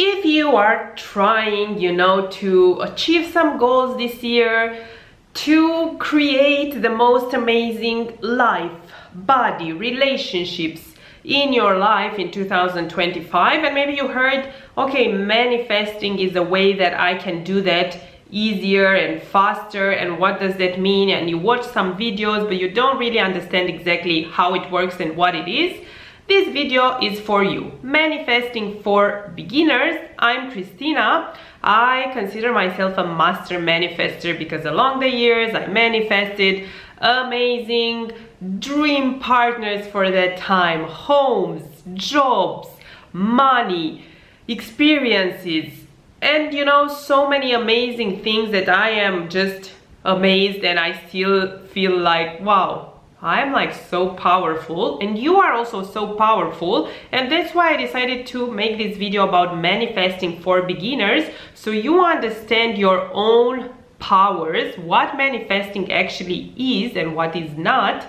if you are trying, to achieve some goals this year, to create the most amazing life, body, relationships in your life in 2025, and maybe you heard, okay, manifesting is a way that I can do that easier and faster, and what does that mean? And you watch some videos, but you don't really understand exactly how it works and what it is. This video is for you. Manifesting for beginners. I'm Christina. I consider myself a master manifester because along the years I manifested amazing dream partners for that time, homes, jobs, money, experiences, and so many amazing things that I am just amazed, and I still feel like, wow, I'm like so powerful, and you are also so powerful. And that's why I decided to make this video about manifesting for beginners, so you understand your own powers, what manifesting actually is and what is not.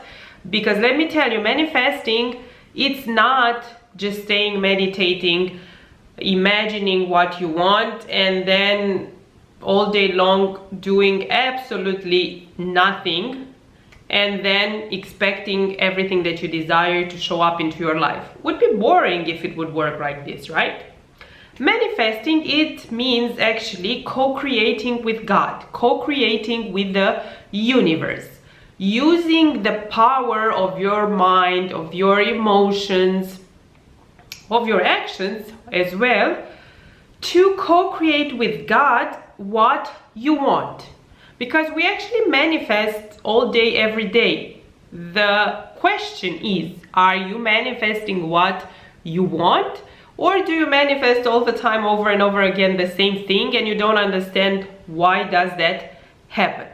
Because let me tell you, manifesting, it's not just staying meditating, imagining what you want, and then all day long doing absolutely nothing, and then expecting everything that you desire to show up into your life. Would be boring if it would work like this, right? Manifesting, it means actually co-creating with God, co-creating with the universe, using the power of your mind, of your emotions, of your actions as well, to co-create with God what you want. Because we actually manifest all day, every day. The question is, are you manifesting what you want? Or do you manifest all the time over and over again the same thing, and you don't understand why does that happen?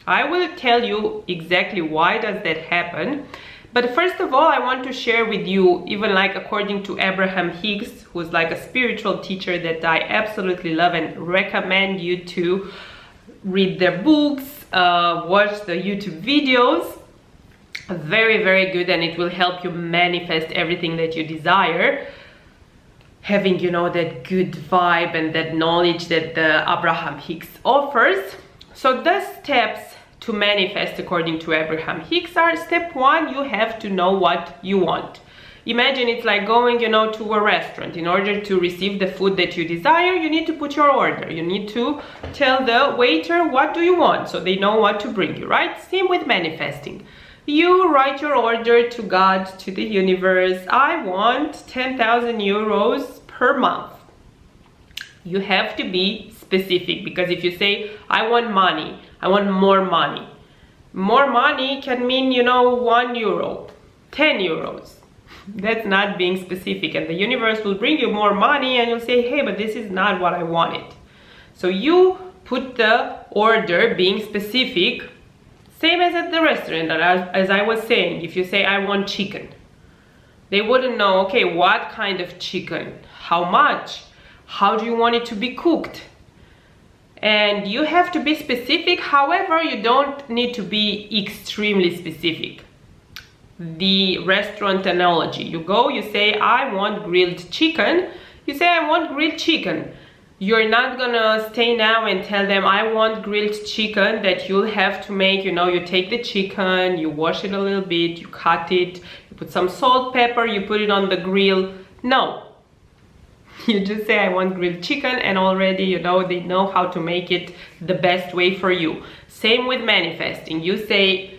I will tell you exactly why does that happen. But first of all, I want to share with you, even like according to Abraham Hicks, who's like a spiritual teacher that I absolutely love and recommend you to read their books, watch the YouTube videos. Very, very good, and it will help you manifest everything that you desire. Having, that good vibe and that knowledge that the Abraham Hicks offers. So the steps to manifest according to Abraham Hicks are: step 1, you have to know what you want. Imagine it's like going, to a restaurant. In order to receive the food that you desire, you need to put your order. You need to tell the waiter, what do you want? So they know what to bring you, right? Same with manifesting. You write your order to God, to the universe. I want 10,000 euros per month. You have to be specific, because if you say, I want money, I want more money. More money can mean, 1 euro, 10 euros. That's not being specific, and the universe will bring you more money and you'll say, hey, but this is not what I wanted. So you put the order being specific, same as at the restaurant. As I was saying, if you say, I want chicken, they wouldn't know, okay, what kind of chicken, how much, how do you want it to be cooked? And you have to be specific. However, you don't need to be extremely specific. The restaurant analogy, you go, you say, I want grilled chicken. You say, I want grilled chicken. You're not gonna stay now and tell them, I want grilled chicken, that you'll have to make, you take the chicken, you wash it a little bit, you cut it, you put some salt, pepper, you put it on the grill. No. You just say, I want grilled chicken, and already, they know how to make it the best way for you. Same with manifesting. You say,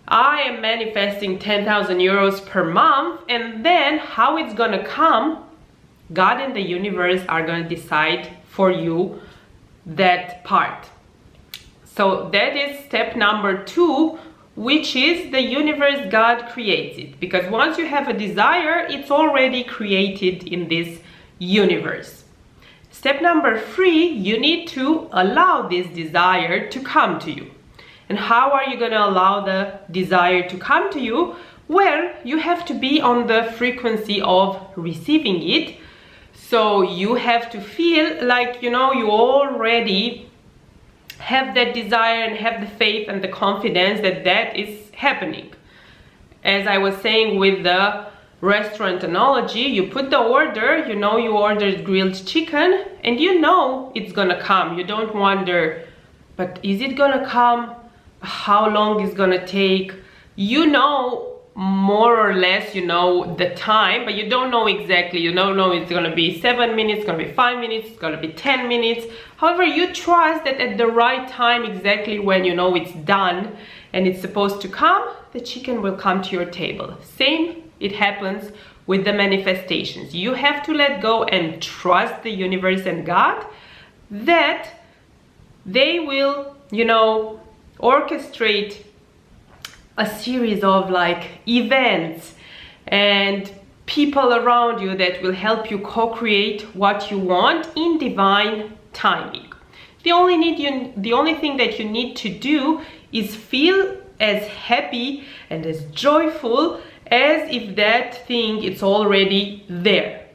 I am manifesting 10,000 euros per month, and then how it's gonna come, God and the universe are gonna decide for you that part. So that is step number 2, which is the universe, God creates it. Because once you have a desire, it's already created in this universe. Step number 3, you need to allow this desire to come to you. And how are you going to allow the desire to come to you? Well, you have to be on the frequency of receiving it. So you have to feel like, you already have that desire and have the faith and the confidence that that is happening. As I was saying with the restaurant analogy, you put the order, you know you ordered grilled chicken, and you know it's gonna come. You don't wonder, but is it gonna come? How long is gonna take? You know more or less, you know the time, but you don't know exactly. You don't know it's gonna be 7 minutes, it's gonna be 5 minutes, it's gonna be 10 minutes. However, you trust that at the right time, exactly when you know it's done and it's supposed to come, the chicken will come to your table. Same it happens with the manifestations. You have to let go and trust the universe and God that they will, you know, orchestrate a series of like events and people around you that will help you co-create what you want in divine timing. The only thing that you need to do is feel as happy and as joyful as if that thing is already there.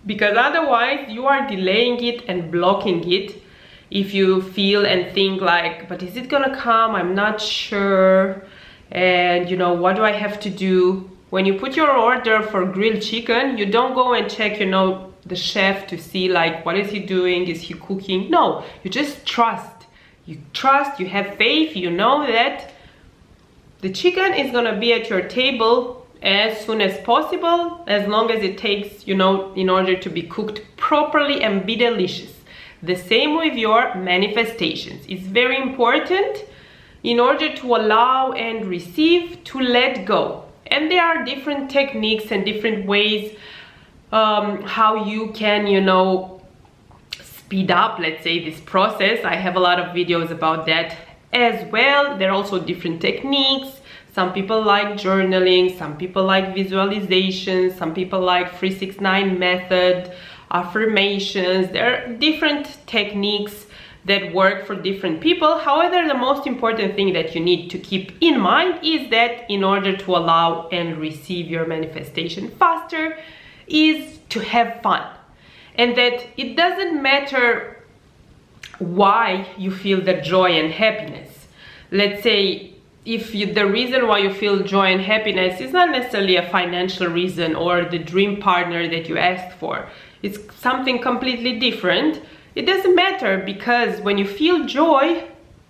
Because otherwise you are delaying it and blocking it. If you feel and think like, but is it gonna come? I'm not sure. And you know, what do I have to do? When you put your order for grilled chicken, you don't go and check, you know, the chef to see like, what is he doing? Is he cooking? No, you just trust. You trust, you have faith, you know that the chicken is gonna be at your table as soon as possible, as long as it takes, you know, in order to be cooked properly and be delicious. The same with your manifestations. It's very important in order to allow and receive, to let go. And there are different techniques and different ways how you can, you know, speed up, let's say, this process. I have a lot of videos about that as well. There are also different techniques. Some people like journaling, some people like visualization, some people like 369 method, affirmations. There are different techniques that work for different people. However, the most important thing that you need to keep in mind is that in order to allow and receive your manifestation faster is to have fun. And that it doesn't matter why you feel the joy and happiness. Let's say if the reason why you feel joy and happiness is not necessarily a financial reason or the dream partner that you asked for. It's something completely different. It doesn't matter, because when you feel joy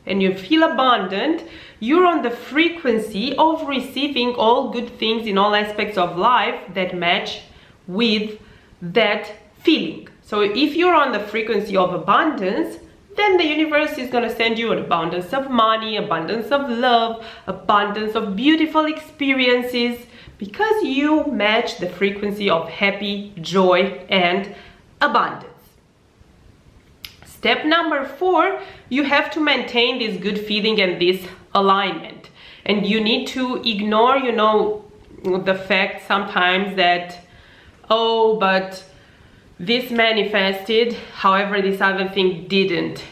and you feel abundant, you're on the frequency of receiving all good things in all aspects of life that match with that feeling. So if you're on the frequency of abundance, then the universe is going to send you an abundance of money, abundance of love, abundance of beautiful experiences, because you match the frequency of happy, joy, and abundance. Step number 4, you have to maintain this good feeling and this alignment. And you need to ignore, you know, the fact sometimes that, oh, but this manifested, however, this other thing didn't.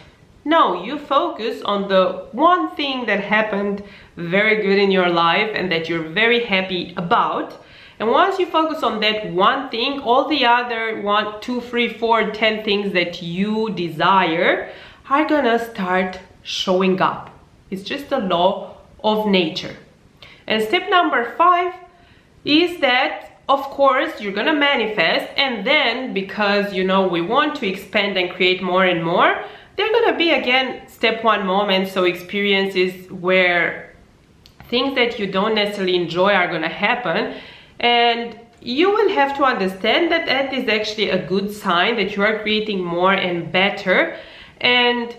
No, you focus on the one thing that happened very good in your life and that you're very happy about. And once you focus on that one thing, all the other 1, 2, 3, 4, 10 things that you desire are gonna start showing up. It's just a law of nature. And step number 5 is that, of course, you're gonna manifest, and then because, you know, we want to expand and create more and more, there are gonna be, again, step 1 moments, so experiences where things that you don't necessarily enjoy are gonna happen. And you will have to understand that that is actually a good sign that you are creating more and better. And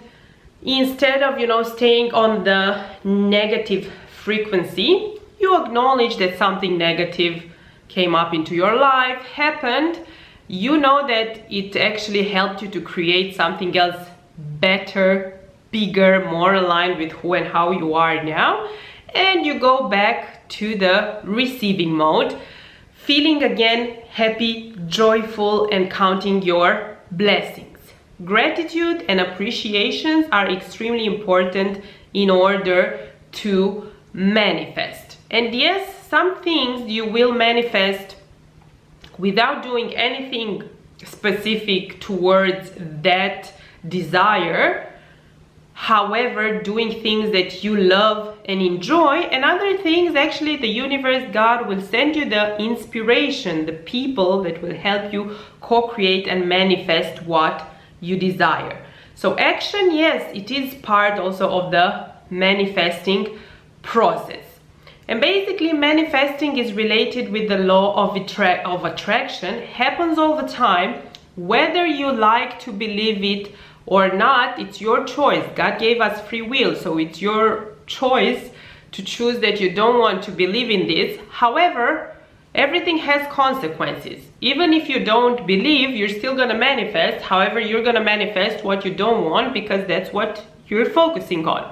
instead of, you know, staying on the negative frequency, you acknowledge that something negative came up into your life, happened. You know that it actually helped you to create something else better, bigger, more aligned with who and how you are now. And you go back to the receiving mode, feeling again happy, joyful, and counting your blessings. Gratitude and appreciations are extremely important in order to manifest. And yes, some things you will manifest without doing anything specific towards that desire. However, doing things that you love and enjoy, and other things, actually the universe, God will send you the inspiration, the people that will help you co-create and manifest what you desire. So action, yes, it is part also of the manifesting process. And basically manifesting is related with the law of attraction, happens all the time, whether you like to believe it or not. It's your choice. God gave us free will, so it's your choice to choose that you don't want to believe in this. However, everything has consequences. Even if you don't believe, you're still gonna manifest. However, you're gonna manifest what you don't want because that's what you're focusing on.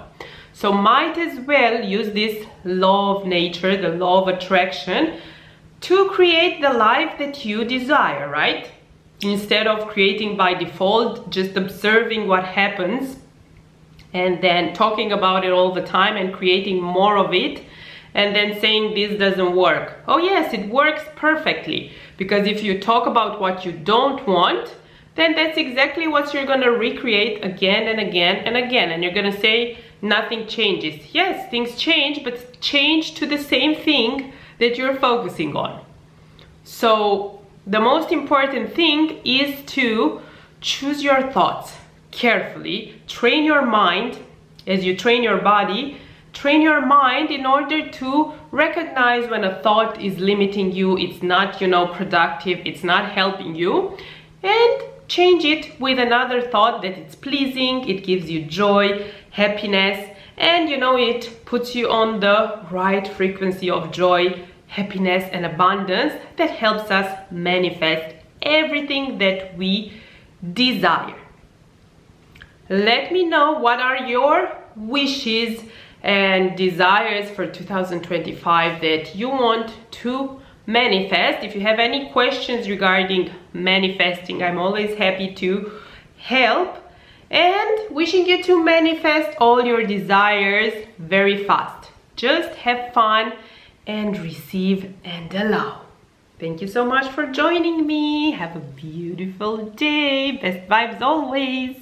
So might as well use this law of nature, the law of attraction, to create the life that you desire, right? Instead of creating by default, just observing what happens and then talking about it all the time and creating more of it and then saying this doesn't work. Oh yes, it works perfectly, because if you talk about what you don't want, then that's exactly what you're gonna recreate again and again and again, and you're gonna say nothing changes. Yes, things change, but change to the same thing that you're focusing on. So the most important thing is to choose your thoughts carefully, train your mind as you train your body, train your mind in order to recognize when a thought is limiting you, it's not, productive, it's not helping you, and change it with another thought that it's pleasing, it gives you joy, happiness, and it puts you on the right frequency of joy, happiness, and abundance that helps us manifest everything that we desire. Let me know what are your wishes and desires for 2025 that you want to manifest. If you have any questions regarding manifesting, I'm always happy to help, and wishing you to manifest all your desires very fast. Just have fun and receive and allow. Thank you so much for joining me. Have a beautiful day. Best vibes always.